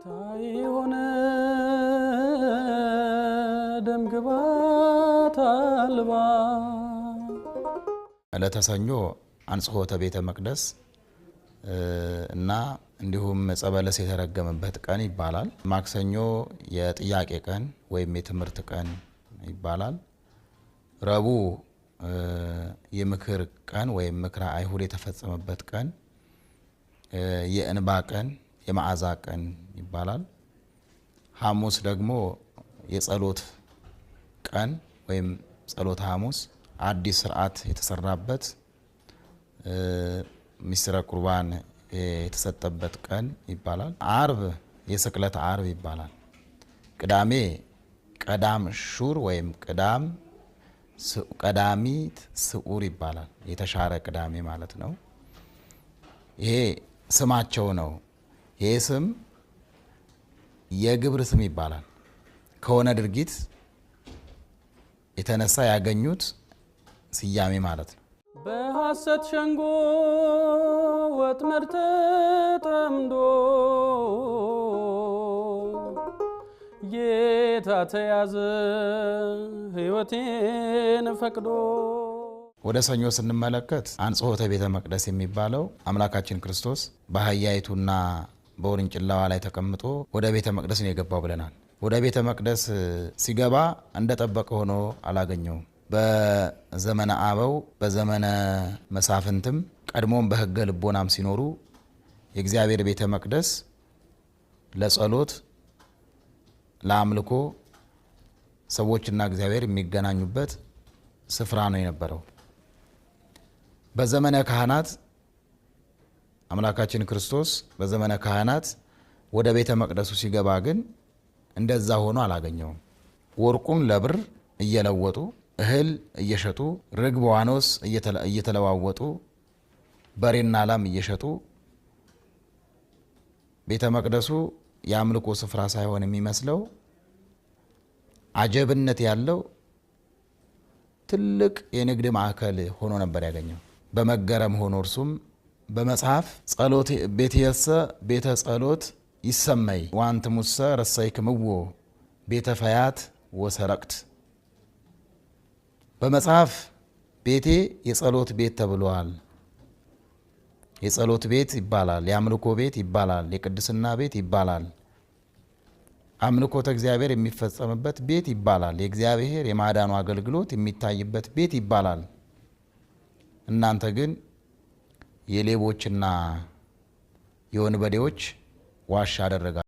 ታይሆነ ደምግባት አልባ ዕለተ ሰኞ አንጽሖተ ቤተ መቅደስ እና እንዲሁም ጸበለስ የተረገመበት ቀን ይባላል። ማክሰኞ የጥያቄ ቀን ወይም የትምህርት ቀን ይባላል። ረቡዕ የምክር ቀን ወይም ምክረ አይሁድ የተፈጸመበት ቀን፣ የእንባ ቀን፣ የመዓዛ ቀን ይባላል። ሐሙስ ደግሞ የጸሎት ቀን ወይም ጸሎተ ሐሙስ አዲስ ስርዓት የተሰራበት ምስጢረ ቁርባን የተሰጠበት ቀን ይባላል። አርብ የስቅለት አርብ ይባላል። ቅዳሜ ቀዳም ሹር ወይም ቀዳሚት ስዑር ይባላል። የተሻረ ቅዳሜ ማለት ነው። ይሄ ስማቸው ነው። ይሄ ስም የግብር ስም ይባላል። ከሆነ ድርጊት የተነሳ ያገኙት ስያሜ ማለት ነው። በሐሰት ሸንጎ ወጥመድ ተጠምዶ ጌታ ተያዘ ሕይወቴን ፈቅዶ። ወደ ሰኞ ስንመለከት አንጽሖተ ቤተ መቅደስ የሚባለው አምላካችን ክርስቶስ በአህያይቱና በውርንጭላዋ ላይ ተቀምጦ ወደ ቤተ መቅደስ ነው የገባው ብለናል። ወደ ቤተ መቅደስ ሲገባ እንደጠበቀ ሆኖ አላገኘውም። በዘመነ አበው በዘመነ መሳፍንትም ቀድሞም በሕገ ልቦናም ሲኖሩ የእግዚአብሔር ቤተ መቅደስ ለጸሎት ለአምልኮ ሰዎችና እግዚአብሔር የሚገናኙበት ስፍራ ነው የነበረው። በዘመነ ካህናት አምላካችን ክርስቶስ በዘመነ ካህናት ወደ ቤተ መቅደሱ ሲገባ ግን እንደዛ ሆኖ አላገኘውም። ወርቁን ለብር እየለወጡ እህል እየሸጡ ርግብ ዋኖስ እየተለዋወጡ በሬና ላም እየሸጡ ቤተ መቅደሱ የአምልኮ ስፍራ ሳይሆን የሚመስለው አጀብነት ያለው ትልቅ የንግድ ማዕከል ሆኖ ነበር ያገኘው። በመገረም ሆኖ እርሱም በመጽሐፍ ጸሎት ቤትየሰ ቤተ ጸሎት ይሰመይ ወአንትሙሰ ረሰይክምዎ ቤተ ፈያት ወሰረቅት። በመጽሐፍ ቤቴ የጸሎት ቤት ተብሏል። የጸሎት ቤት ይባላል፣ የአምልኮ ቤት ይባላል፣ የቅድስና ቤት ይባላል፣ አምልኮተ እግዚአብሔር የሚፈጸምበት ቤት ይባላል፣ የእግዚአብሔር የማዳኑ አገልግሎት የሚታይበት ቤት ይባላል። እናንተ ግን የሌቦችና የወንበዴዎች ዋሻ አደረጋችሁ።